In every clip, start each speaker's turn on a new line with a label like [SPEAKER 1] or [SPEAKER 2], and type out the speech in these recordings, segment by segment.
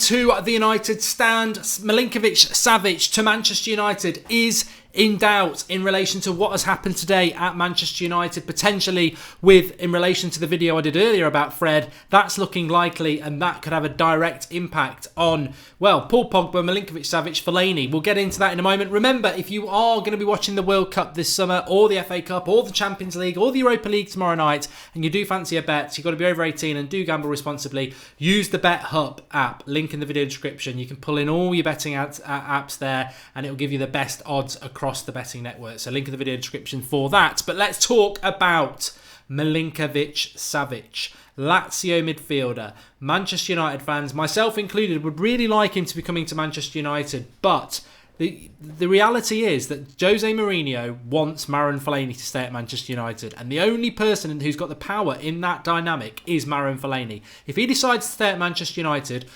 [SPEAKER 1] to the United stand. Milinkovic-Savic to Manchester United is in doubt in relation to what has happened today at Manchester United, potentially in relation to the video I did earlier about Fred. That's looking likely, and that could have a direct impact on, well, Paul Pogba, Milinkovic-Savic, Fellaini. We'll get into that in a moment. Remember, if you are going to be watching the World Cup this summer, or the FA Cup, or the Champions League, or the Europa League tomorrow night, and you do fancy a bet, you've got to be over 18 and do gamble responsibly. Use the Bet Hub app, link in the video description. You can pull in all your betting apps there, and it will give you the best odds across the betting network. So link in the video description for that. But let's talk about Milinkovic-Savic, Lazio midfielder. Manchester United fans, myself included, would really like him to be coming to Manchester United, but the reality is that Jose Mourinho wants Marouane Fellaini to stay at Manchester United, and the only person who's got the power in that dynamic is Marouane Fellaini. If he decides to stay at Manchester United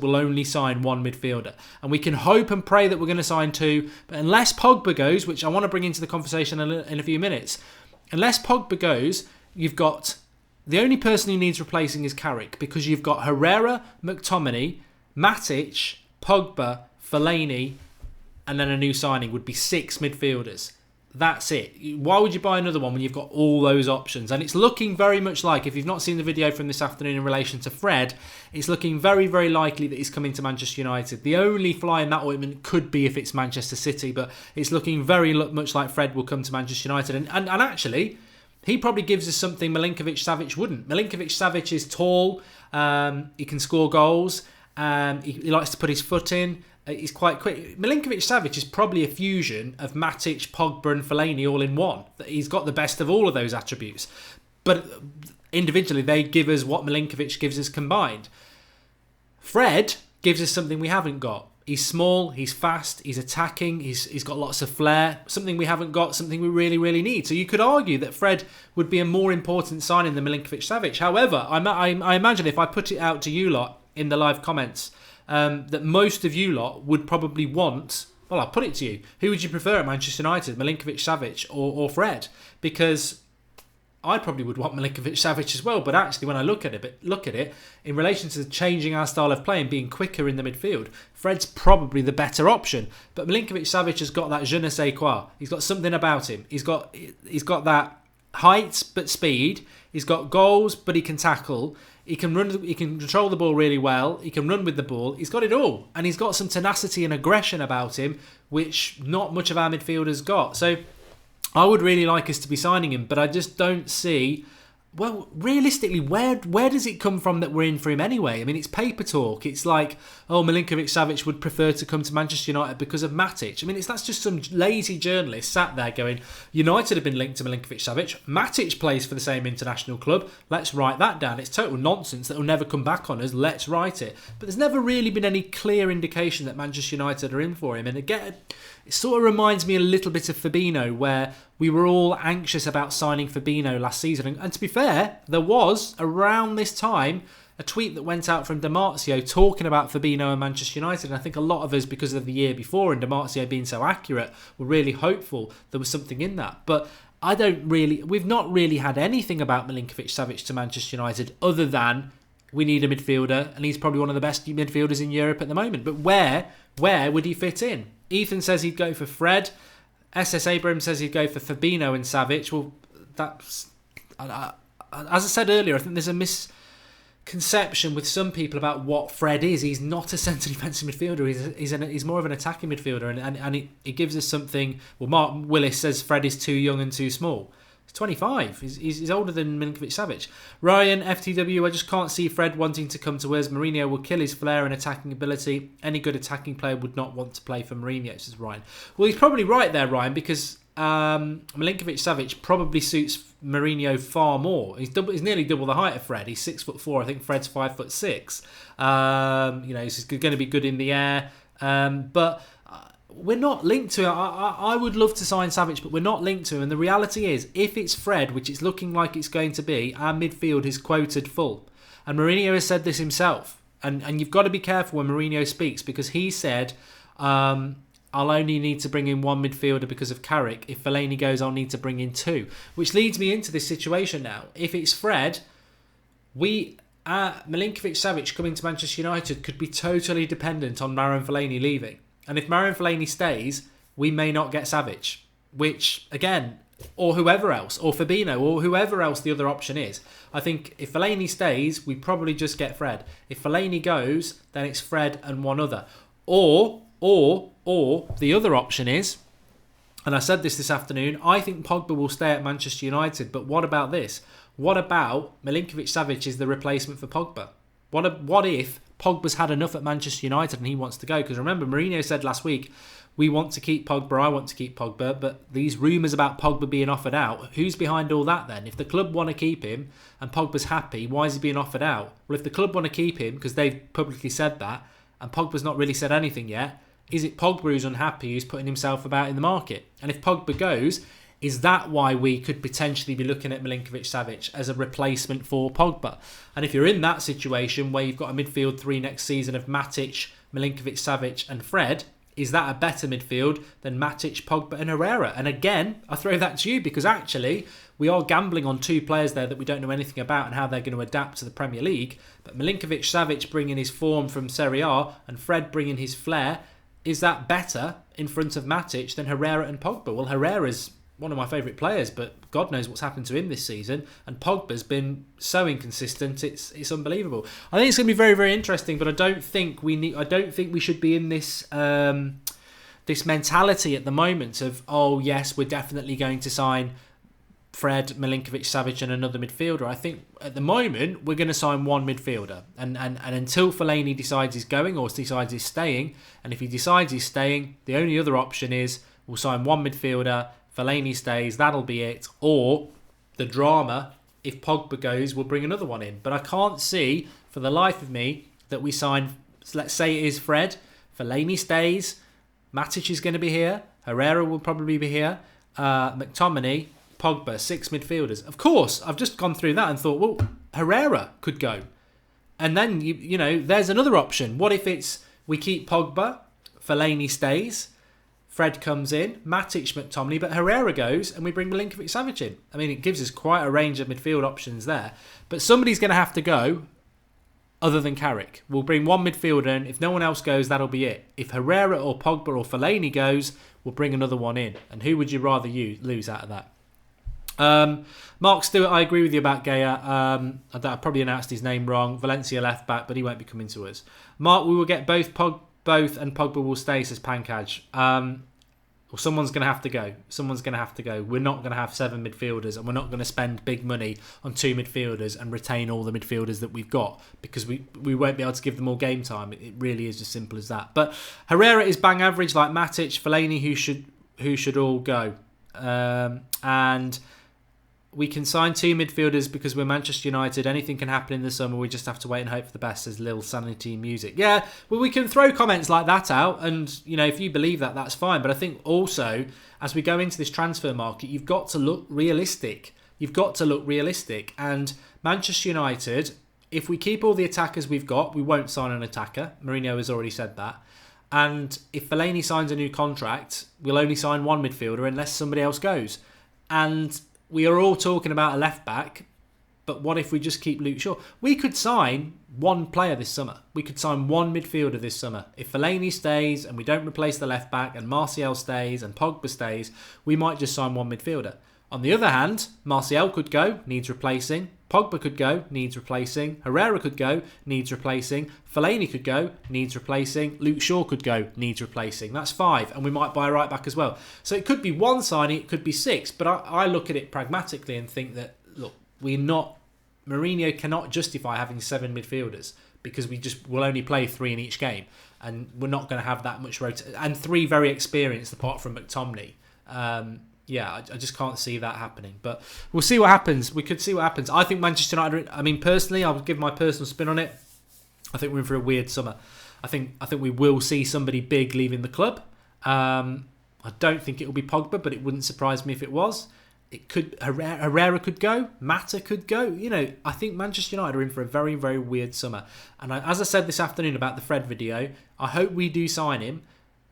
[SPEAKER 1] will only sign one midfielder, and we can hope and pray that we're going to sign two, but unless Pogba goes, which I want to bring into the conversation in a few minutes, unless Pogba goes, you've got the only person who needs replacing is Carrick, because you've got Herrera, McTominay, Matic, Pogba, Fellaini, and then a new signing would be 6 midfielders. That's it. Why would you buy another one when you've got all those options? And it's looking very much like, if you've not seen the video from this afternoon in relation to Fred, it's looking very, very likely that he's coming to Manchester United. The only fly in that ointment could be if it's Manchester City, but it's looking very much like Fred will come to Manchester United. And actually, he probably gives us something Milinkovic-Savic wouldn't. Milinkovic-Savic is tall, he can score goals, he likes to put his foot in. He's quite quick. Milinkovic-Savic is probably a fusion of Matic, Pogba and Fellaini all in one. He's got the best of all of those attributes. But individually, they give us what Milinkovic gives us combined. Fred gives us something we haven't got. He's small, he's fast, he's attacking, he's got lots of flair. Something we haven't got, something we really, really need. So you could argue that Fred would be a more important signing than Milinkovic-Savic. However, I imagine if I put it out to you lot in the live comments, that most of you lot would probably want, well, I'll put it to you, who would you prefer at Manchester United, Milinkovic-Savic or Fred? Because I probably would want Milinkovic-Savic as well, but actually when I look at it in relation to changing our style of play and being quicker in the midfield, Fred's probably the better option. But Milinkovic-Savic has got that je ne sais quoi. He's got something about him. He's got that height but speed. He's got goals but he can tackle. He can run. He can control the ball really well. He can run with the ball. He's got it all. And he's got some tenacity and aggression about him, which not much of our midfielders got. So I would really like us to be signing him, but I just don't see, well, realistically, where does it come from that we're in for him anyway? I mean, it's paper talk. It's like, oh, Milinkovic-Savic would prefer to come to Manchester United because of Matic. I mean, that's just some lazy journalist sat there going, United have been linked to Milinkovic-Savic. Matic plays for the same international club. Let's write that down. It's total nonsense that will never come back on us. Let's write it. But there's never really been any clear indication that Manchester United are in for him. And again, it sort of reminds me a little bit of Fabinho, where we were all anxious about signing Fabinho last season. And to be fair, there was, around this time, a tweet that went out from Di Marzio talking about Fabinho and Manchester United. And I think a lot of us, because of the year before and Di Marzio being so accurate, were really hopeful there was something in that. But we've not really had anything about Milinkovic-Savic to Manchester United other than we need a midfielder, and he's probably one of the best midfielders in Europe at the moment. But where would he fit in? Ethan says he'd go for Fred. SS Abraham says he'd go for Fabinho and Savic. Well, that's, as I said earlier, I think there's a misconception with some people about what Fred is. He's not a centre defensive midfielder. He's more of an attacking midfielder, and it gives us something. Well, Mark Willis says Fred is too young and too small. He's 25. He's older than Milinkovic-Savic. Ryan, FTW, I just can't see Fred wanting to come to us. Mourinho will kill his flair and attacking ability. Any good attacking player would not want to play for Mourinho, says Ryan. Well, he's probably right there, Ryan, because Milinkovic-Savic probably suits Mourinho far more. He's nearly double the height of Fred. He's 6'4". I think Fred's 5'6". He's going to be good in the air. But we're not linked to him. I would love to sign Savic, but we're not linked to him. And the reality is, if it's Fred, which it's looking like it's going to be, our midfield is quoted full. And Mourinho has said this himself. And you've got to be careful when Mourinho speaks, because he said, I'll only need to bring in one midfielder because of Carrick. If Fellaini goes, I'll need to bring in two. Which leads me into this situation now. If it's Fred, we Milinkovic-Savic coming to Manchester United could be totally dependent on Marouane Fellaini leaving. And if Marouane Fellaini stays, we may not get Savic, which, again, or whoever else, or Fabinho, or whoever else the other option is. I think if Fellaini stays, we probably just get Fred. If Fellaini goes, then it's Fred and one other. Or the other option is, and I said this afternoon, I think Pogba will stay at Manchester United, but what about this? What about Milinkovic-Savic is the replacement for Pogba? What if Pogba's had enough at Manchester United and he wants to go? Because remember, Mourinho said last week, we want to keep Pogba, I want to keep Pogba, but these rumours about Pogba being offered out, who's behind all that then? If the club want to keep him and Pogba's happy, why is he being offered out? Well, if the club want to keep him, because they've publicly said that, and Pogba's not really said anything yet, is it Pogba who's unhappy, who's putting himself about in the market? And if Pogba goes, is that why we could potentially be looking at Milinkovic-Savic as a replacement for Pogba? And if you're in that situation where you've got a midfield three next season of Matic, Milinkovic-Savic and Fred, is that a better midfield than Matic, Pogba and Herrera? And again, I throw that to you because actually we are gambling on two players there that we don't know anything about and how they're going to adapt to the Premier League. But Milinkovic-Savic bringing his form from Serie A and Fred bringing his flair, is that better in front of Matic than Herrera and Pogba? Well, Herrera's one of my favourite players, but God knows what's happened to him this season. And Pogba's been so inconsistent; it's unbelievable. I think it's going to be very, very interesting. But I don't think we should be in this this mentality at the moment of, oh yes, we're definitely going to sign Fred, Milinkovic-Savic and another midfielder. I think at the moment we're going to sign one midfielder, and until Fellaini decides he's going or decides he's staying, and if he decides he's staying, the only other option is we'll sign one midfielder. Fellaini stays, that'll be it. Or the drama, if Pogba goes, we'll bring another one in. But I can't see, for the life of me, that we sign, let's say it is Fred, Fellaini stays, Matic is going to be here, Herrera will probably be here, McTominay, Pogba, 6 midfielders. Of course, I've just gone through that and thought, well, Herrera could go. And then, you know, there's another option. What if it's we keep Pogba, Fellaini stays, Fred comes in, Matic, McTominay, but Herrera goes and we bring Milinkovic-Savic in. I mean, it gives us quite a range of midfield options there. But somebody's going to have to go other than Carrick. We'll bring one midfielder in. If no one else goes, that'll be it. If Herrera or Pogba or Fellaini goes, we'll bring another one in. And who would you rather lose out of that? Mark Stewart, I agree with you about Gaya. I probably announced his name wrong. Valencia left back, but he won't be coming to us. Mark, we will get both and Pogba will stay, says Pankaj. Well, someone's going to have to go. We're not going to have 7 midfielders and we're not going to spend big money on 2 midfielders and retain all the midfielders that we've got because we won't be able to give them all game time. It really is as simple as that. But Herrera is bang average like Matic, Fellaini, who should all go. And we can sign 2 midfielders because we're Manchester United. Anything can happen in the summer. We just have to wait and hope for the best, says Lil Sanity Music. Yeah, well, we can throw comments like that out. And, you know, if you believe that, that's fine. But I think also, as we go into this transfer market, you've got to look realistic. And Manchester United, if we keep all the attackers we've got, we won't sign an attacker. Mourinho has already said that. And if Fellaini signs a new contract, we'll only sign one midfielder unless somebody else goes. And we are all talking about a left back, but what if we just keep Luke Shaw? We could sign one player this summer. We could sign one midfielder this summer. If Fellaini stays and we don't replace the left back and Martial stays and Pogba stays, we might just sign one midfielder. On the other hand, Martial could go, needs replacing. Pogba could go, needs replacing. Herrera could go, needs replacing. Fellaini could go, needs replacing. Luke Shaw could go, needs replacing. That's 5, and we might buy a right back as well. So it could be one signing, it could be 6, but I look at it pragmatically and think that, look, Mourinho cannot justify having 7 midfielders because we'll only play 3 in each game, and we're not going to have that much rotation. And 3 very experienced apart from McTominay. I just can't see that happening. But we'll see what happens. We could see what happens. I think Manchester United, I mean, personally, I would give my personal spin on it. I think we're in for a weird summer. I think we will see somebody big leaving the club. I don't think it will be Pogba, but it wouldn't surprise me if it was. It could Herrera could go. Mata could go. You know, I think Manchester United are in for a very, very weird summer. And as I said this afternoon about the Fred video, I hope we do sign him.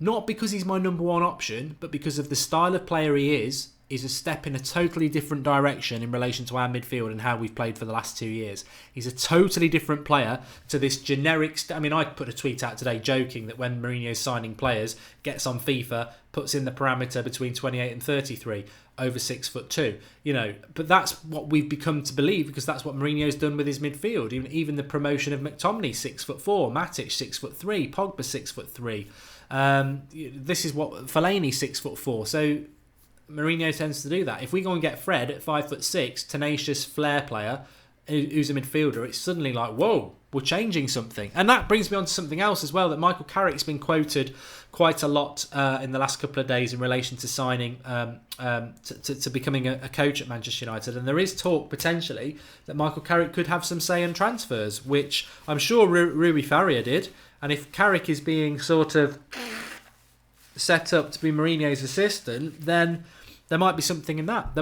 [SPEAKER 1] Not because he's my number 1 option, but because of the style of player he is is a step in a totally different direction in relation to our midfield and how we've played for the last 2 years. He's a totally different player to this generic... I put a tweet out today joking that when Mourinho's signing players, gets on FIFA, puts in the parameter between 28 and 33, over 6'2", but that's what we've become to believe, because that's what Mourinho's done with his midfield. Even the promotion of McTominay, 6'4", Matic 6'3", Pogba 6'3". This is what Fellaini 6'4". So Mourinho tends to do that. If we go and get Fred at 5'6", tenacious flair player who's a midfielder, it's suddenly like, whoa, we're changing something. And that brings me on to something else as well, that Michael Carrick's been quoted quite a lot in the last couple of days in relation to signing to becoming a coach at Manchester United. And there is talk potentially that Michael Carrick could have some say in transfers, which I'm sure Rui Faria did. And if Carrick is being sort of set up to be Mourinho's assistant, then there might be something in that.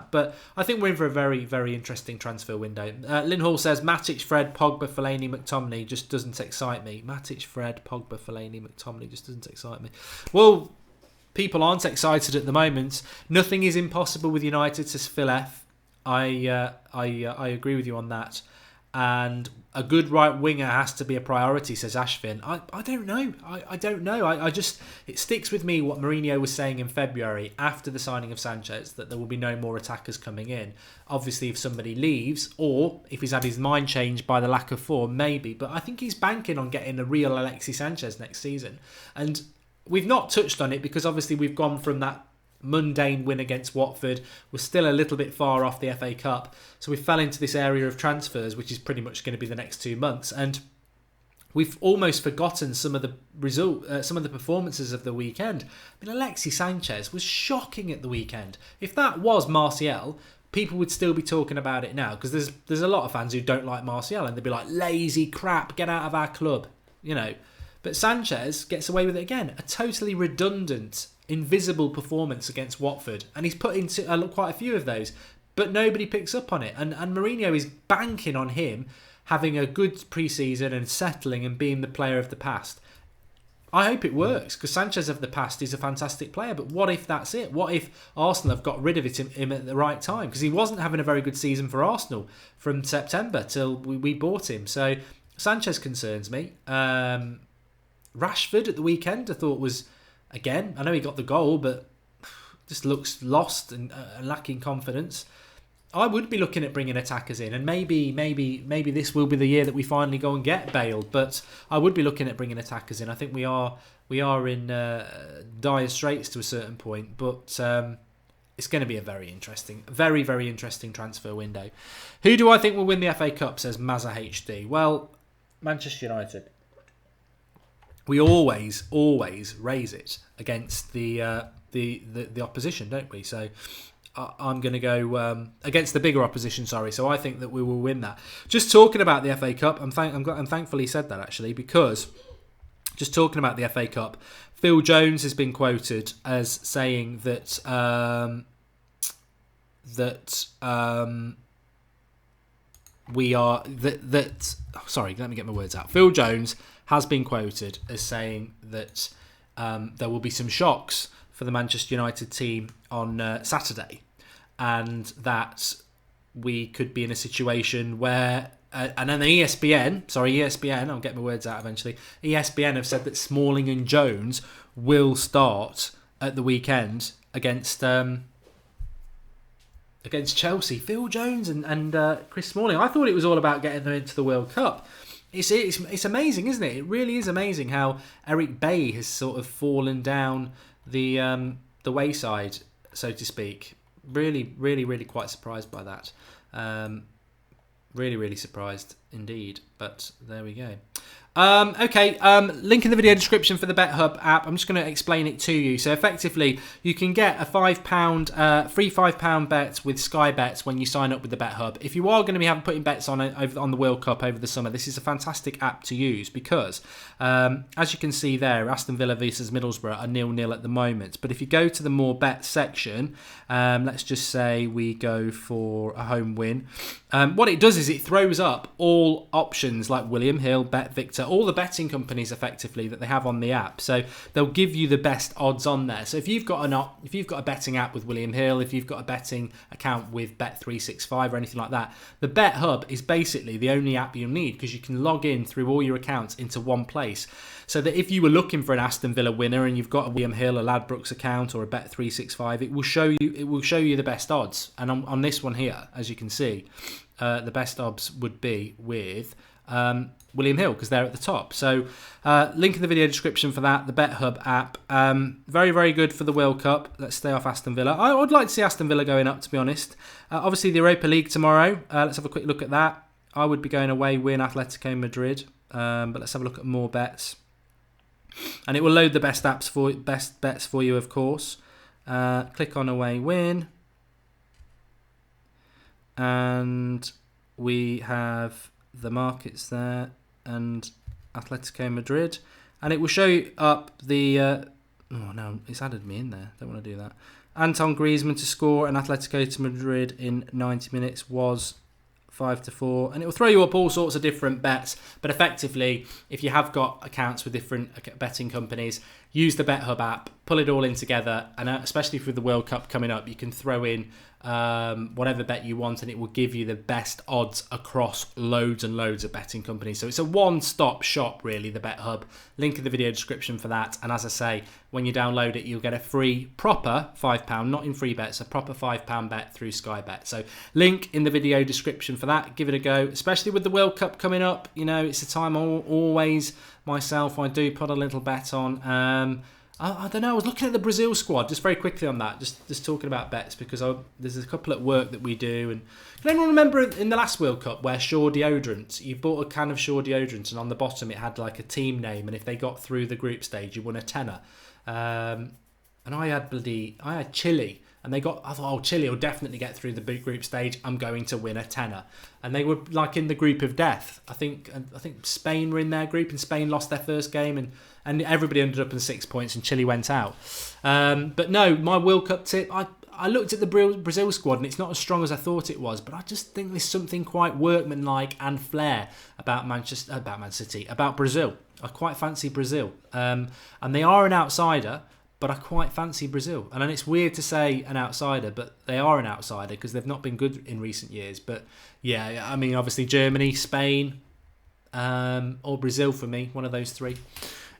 [SPEAKER 1] But I think we're in for a very, very interesting transfer window. Lynn Hall says, Matic, Fred, Pogba, Fellaini, McTominay just doesn't excite me. Matic, Fred, Pogba, Fellaini, McTominay just doesn't excite me. Well, people aren't excited at the moment. Nothing is impossible with United, says Phil F. I agree with you on that. And a good right winger has to be a priority, says Ashvin. I don't know. I don't know. It sticks with me what Mourinho was saying in February after the signing of Sanchez, that there will be no more attackers coming in. Obviously, if somebody leaves, or if he's had his mind changed by the lack of form, maybe. But I think he's banking on getting a real Alexis Sanchez next season. And we've not touched on it because obviously we've gone from that mundane win against Watford. We're still a little bit far off the FA Cup, so we fell into this area of transfers, which is pretty much going to be the next 2 months, and we've almost forgotten some of the performances of the weekend. Alexis Sanchez was shocking at the weekend. If that was Martial, people would still be talking about it now, because there's a lot of fans who don't like Martial, and they'd be like, lazy crap, get out of our club, But Sanchez gets away with it again. A totally redundant, invisible performance against Watford, and he's put into quite a few of those, but nobody picks up on it, and Mourinho is banking on him having a good pre-season and settling and being the player of the past. I hope it works, because Sanchez of the past is a fantastic player, but what if that's it? What if Arsenal have got rid of him at the right time? Because he wasn't having a very good season for Arsenal from September till we bought him. So Sanchez concerns me. Rashford at the weekend I thought was, again, I know he got the goal, but just looks lost and lacking confidence. I would be looking at bringing attackers in, and maybe this will be the year that we finally go and get Bale. But I would be looking at bringing attackers in. I think we are in dire straits to a certain point, but it's going to be a very very interesting transfer window. Who do I think will win the FA Cup? Says Mazza HD. Well, Manchester United. We always raise it against the opposition, don't we? So I'm going to go against the bigger opposition. Sorry. So I think that we will win that. Just talking about the FA Cup, I'm thankfully said that actually, because just talking about the FA Cup, Phil Jones has been quoted as saying that sorry, let me get my words out. Phil Jones has been quoted as saying that there will be some shocks for the Manchester United team on Saturday, and that we could be in a situation where, and then ESPN, I'll get my words out eventually, ESPN have said that Smalling and Jones will start at the weekend against Chelsea. Phil Jones and Chris Smalling. I thought it was all about getting them into the World Cup. It's amazing, isn't it? It really is amazing how Eric Bailly has sort of fallen down the wayside, so to speak. Really, really, really quite surprised by that. Really, really surprised indeed. But there we go. Okay, link in the video description for the BetHub app. I'm just going to explain it to you. So effectively, you can get a £5 free £5 bet with Sky Bets when you sign up with the BetHub. If you are going to be putting bets on the World Cup over the summer, this is a fantastic app to use because, as you can see there, Aston Villa versus Middlesbrough are 0-0 at the moment. But if you go to the more bet section, let's just say we go for a home win. What it does is it throws up all options like William Hill, Bet Victor, all the betting companies effectively that they have on the app. So they'll give you the best odds on there. So if you've got a betting app with William Hill, if you've got a betting account with Bet365 or anything like that, the Bet Hub is basically the only app you'll need because you can log in through all your accounts into one place. So that if you were looking for an Aston Villa winner and you've got a William Hill, a Ladbrokes account, or a Bet365, it will show you the best odds. And on this one here, as you can see, the best odds would be with William Hill because they're at the top. So link in the video description for that. The Bet Hub app, very, very good for the World Cup. Let's stay off Aston Villa. I would like to see Aston Villa going up, to be honest. Obviously the Europa League tomorrow. Let's have a quick look at that. I would be going away win Atletico Madrid, but let's have a look at more bets. And it will load the best bets for you, of course. Click on away win. And we have the markets there and Atletico Madrid. And it will show you up the... oh no, it's added me in there. Don't want to do that. Anton Griezmann to score and Atletico to Madrid in 90 minutes was 5-4, and it will throw you up all sorts of different bets. But effectively, if you have got accounts with different betting companies, use the Bet Hub app, pull it all in together, and especially for the World Cup coming up, you can throw in whatever bet you want, and it will give you the best odds across loads and loads of betting companies. So it's a one-stop shop, really, the Bet Hub. Link in the video description for that. And as I say, when you download it, you'll get a free proper £5, not in free bets, a proper £5 bet through Sky Bet. So link in the video description for that. Give it a go, especially with the World Cup coming up. You know, it's a time always myself, I do put a little bet on. I don't know, I was looking at the Brazil squad, just very quickly on that, just talking about bets, because there's a couple at work that we do. And can anyone remember in the last World Cup where Shaw deodorant, you bought a can of Shaw deodorant and on the bottom it had like a team name, and if they got through the group stage you won a tenner. And I had Chile, and I thought, oh, Chile will definitely get through the group stage, I'm going to win a tenner. And they were like in the group of death. I think Spain were in their group, and Spain lost their first game, and everybody ended up in 6 points, and Chile went out. But no, my World Cup tip, I looked at the Brazil squad, and it's not as strong as I thought it was, but I just think there's something quite workmanlike and flair about Man City, about Brazil. I quite fancy Brazil. And they are an outsider, but I quite fancy Brazil. And then it's weird to say an outsider, but they are an outsider because they've not been good in recent years. But yeah, I mean, obviously Germany, Spain, or Brazil for me, one of those three.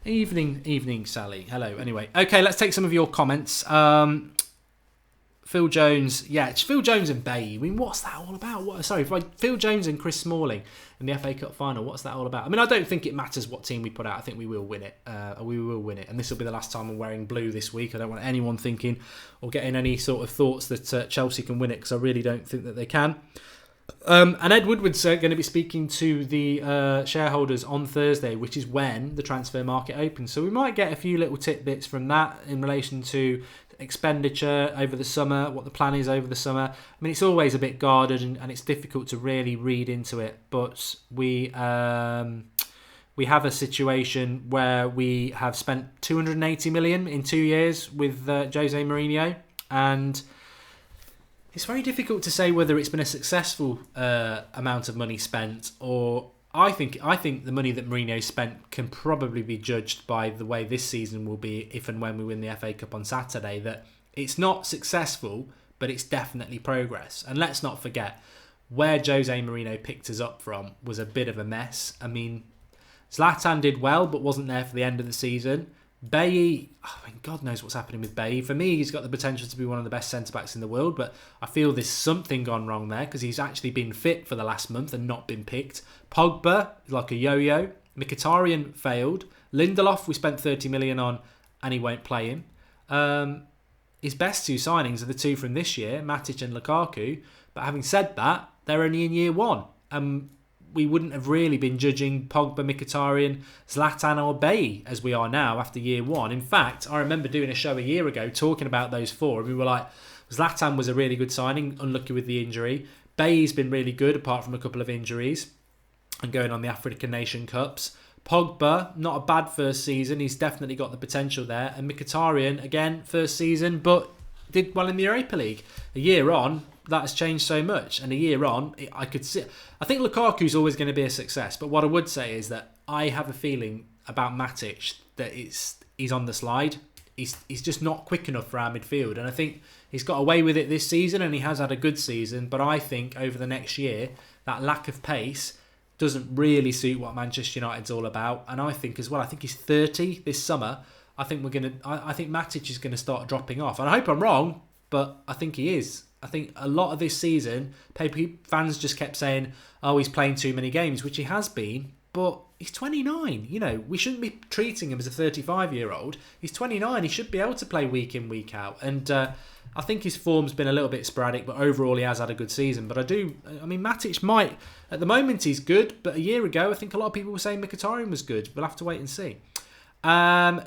[SPEAKER 1] Evening, Sally. Hello. Anyway, okay, let's take some of your comments. Phil Jones, yeah, it's Phil Jones and Bay. I mean, what's that all about? Phil Jones and Chris Smalling in the FA Cup final. What's that all about? I mean, I don't think it matters what team we put out. I think we will win it. And this will be the last time I'm wearing blue this week. I don't want anyone thinking or getting any sort of thoughts that Chelsea can win it, because I really don't think that they can. And Ed Woodward's going to be speaking to the shareholders on Thursday, which is when the transfer market opens. So we might get a few little tidbits from that in relation to expenditure over the summer, what the plan is over the summer. I mean, it's always a bit guarded and it's difficult to really read into it, but we have a situation where we have spent 280 million in 2 years with Jose Mourinho, and it's very difficult to say whether it's been a successful amount of money spent, or I think the money that Mourinho spent can probably be judged by the way this season will be if and when we win the FA Cup on Saturday, that it's not successful, but it's definitely progress. And let's not forget, where Jose Mourinho picked us up from was a bit of a mess. I mean, Zlatan did well, but wasn't there for the end of the season. Bailly, God knows what's happening with Bailly. For me, he's got the potential to be one of the best centre-backs in the world, but I feel there's something gone wrong there because he's actually been fit for the last month and not been picked. Pogba is like a yo-yo. Mkhitaryan failed. Lindelof, we spent 30 million on, and he won't play him. His best two signings are the two from this year, Matic and Lukaku. But having said that, they're only in year one. We wouldn't have really been judging Pogba, Mkhitaryan, Zlatan or Bailly as we are now after year one. In fact, I remember doing a show a year ago talking about those four, and we were like, Zlatan was a really good signing, unlucky with the injury. Bailly's been really good apart from a couple of injuries and going on the African Nation Cups. Pogba, not a bad first season. He's definitely got the potential there. And Mkhitaryan, again, first season, but did well in the Europa League. A year on, that has changed so much. And a year on, I could see. I think Lukaku's always going to be a success. But what I would say is that I have a feeling about Matic that he's on the slide. He's just not quick enough for our midfield. And I think he's got away with it this season, and he has had a good season. But I think over the next year, that lack of pace doesn't really suit what Manchester United's all about. And I think as well, I think he's 30 this summer. I think Matic is going to start dropping off. And I hope I'm wrong, but I think he is. I think a lot of this season, fans just kept saying, oh, he's playing too many games, which he has been, but he's 29. You know, we shouldn't be treating him as a 35-year-old. He's 29. He should be able to play week in, week out. And I think his form's been a little bit sporadic, but overall he has had a good season. But Matic might, at the moment he's good, but a year ago I think a lot of people were saying Mkhitaryan was good. We'll have to wait and see.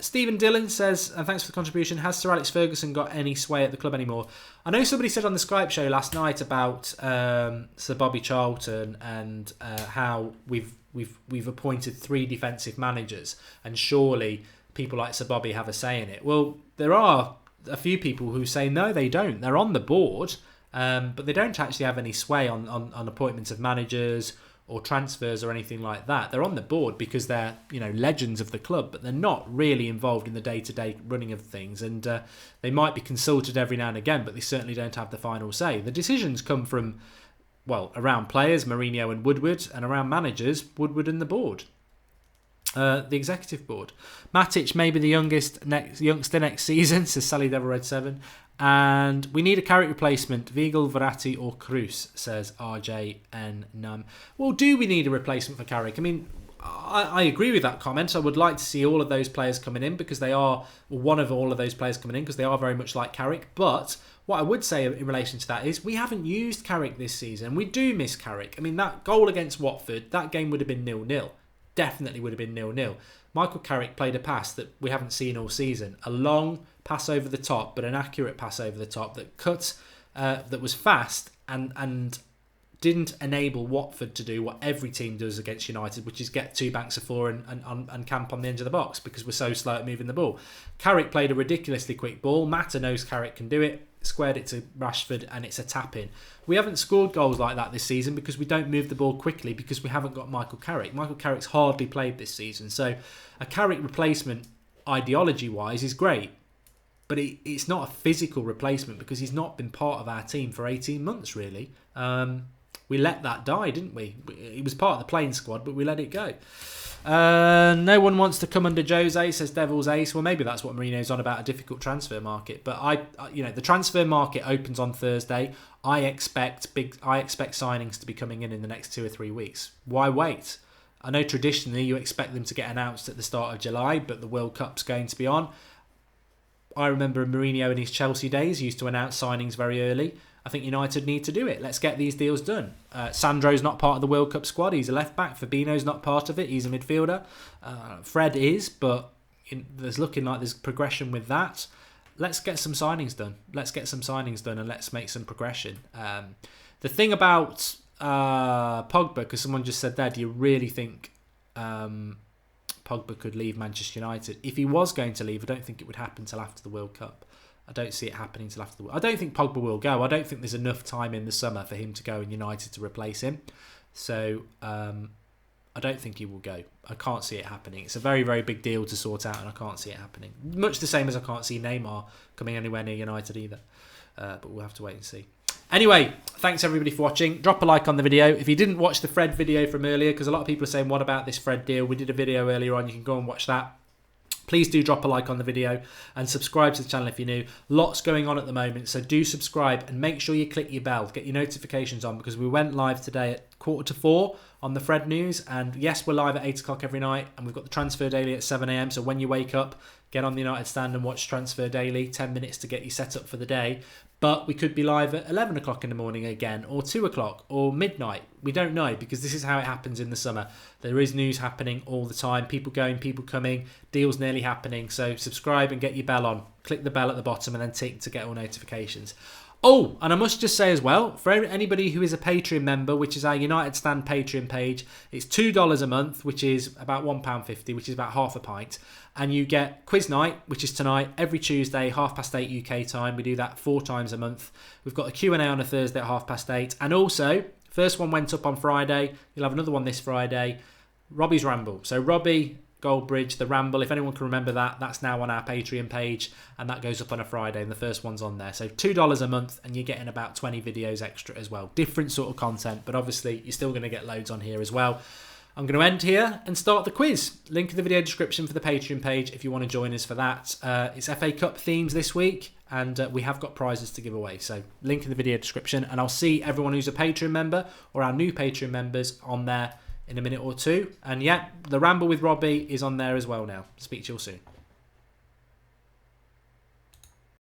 [SPEAKER 1] Stephen Dillon says, and thanks for the contribution, has Sir Alex Ferguson got any sway at the club anymore? I know somebody said on the Skype show last night about Sir Bobby Charlton and how we've appointed 3 defensive managers, and surely people like Sir Bobby have a say in it. Well, there are a few people who say no, they don't. They're on the board, but they don't actually have any sway on appointments of managers or transfers or anything like that. They're on the board because they're, legends of the club, but they're not really involved in the day-to-day running of things. And they might be consulted every now and again, but they certainly don't have the final say. The decisions come from, around players, Mourinho and Woodward, and around managers, Woodward and the board. The executive board. Matic may be the youngster next season, says Sally Devil Red 7. And we need a Carrick replacement. Vigal, Verratti or Cruz, says RJN Num. Well, do we need a replacement for Carrick? I mean, I agree with that comment. I would like to see all of those players coming in because they are, one of all of those players coming in because they are very much like Carrick. But what I would say in relation to that is we haven't used Carrick this season. We do miss Carrick. I mean, that goal against Watford, that game would have been 0-0. Definitely would have been 0-0. Michael Carrick played a pass that we haven't seen all season. A long pass over the top, but an accurate pass over the top that cut, that was fast and didn't enable Watford to do what every team does against United, which is get 2 banks of 4 and camp on the edge of the box because we're so slow at moving the ball. Carrick played a ridiculously quick ball. Mata knows Carrick can do it. Squared it to Rashford and it's a tap-in. We haven't scored goals like that this season because we don't move the ball quickly because we haven't got Michael Carrick. Michael Carrick's hardly played this season. So a Carrick replacement, ideology-wise, is great. But it's not a physical replacement because he's not been part of our team for 18 months, really. We let that die, didn't we? He was part of the playing squad, but we let it go. No one wants to come under Jose, says Devil's Ace. Well, maybe that's what Mourinho's on about, a difficult transfer market. But the transfer market opens on Thursday. I expect signings to be coming in the next 2 or 3 weeks. Why wait? I know traditionally you expect them to get announced at the start of July, but the World Cup's going to be on. I remember Mourinho in his Chelsea days used to announce signings very early. I think United need to do it. Let's get these deals done. Sandro's not part of the World Cup squad. He's a left-back. Fabinho's not part of it. He's a midfielder. Fred is, but there's looking like there's progression with that. Let's get some signings done. And let's make some progression. The thing about Pogba, because someone just said there, do you really think Pogba could leave Manchester United? If he was going to leave, I don't think it would happen till after the World Cup. I don't see it happening till after the World Cup. I don't think Pogba will go. I don't think there's enough time in the summer for him to go in United to replace him. So I don't think he will go. I can't see it happening. It's a very, very big deal to sort out and I can't see it happening. Much the same as I can't see Neymar coming anywhere near United either. But we'll have to wait and see. Anyway, thanks everybody for watching. Drop a like on the video. If you didn't watch the Fred video from earlier, because a lot of people are saying, what about this Fred deal? We did a video earlier on. You can go and watch that. Please do drop a like on the video and subscribe to the channel if you're new. Lots going on at the moment, so do subscribe and make sure you click your bell, get your notifications on, because we went live today at 3:45 on the Fred News. And yes, we're live at 8 o'clock every night, and we've got the Transfer Daily at 7 a.m. So when you wake up, get on the United Stand and watch Transfer Daily, 10 minutes to get you set up for the day. But we could be live at 11 o'clock in the morning again, or 2 o'clock, or midnight. We don't know, because this is how it happens in the summer. There is news happening all the time. People going, people coming, deals nearly happening. So subscribe and get your bell on. Click the bell at the bottom and then tick to get all notifications. Oh, and I must just say as well, for anybody who is a Patreon member, which is our United Stand Patreon page, it's $2 a month, which is about £1.50, which is about half a pint. And you get quiz night, which is tonight, every Tuesday, 8:30 UK time. We do that 4 times a month. We've got a Q&A on a Thursday at 8:30. And also, first one went up on Friday. You'll have another one this Friday. Robbie's Ramble. So Robbie Goldbridge, the Ramble, if anyone can remember that, that's now on our Patreon page, and that goes up on a Friday, and the first one's on there. So $2 a month, and you're getting about 20 videos extra as well. Different sort of content, but obviously you're still going to get loads on here as well. I'm going to end here and start the quiz. Link in the video description for the Patreon page if you want to join us for that. It's FA Cup themes this week, and we have got prizes to give away. So link in the video description, and I'll see everyone who's a Patreon member or our new Patreon members on there in a minute or two. And yeah, the Ramble with Robbie is on there as well now. Speak to you all soon.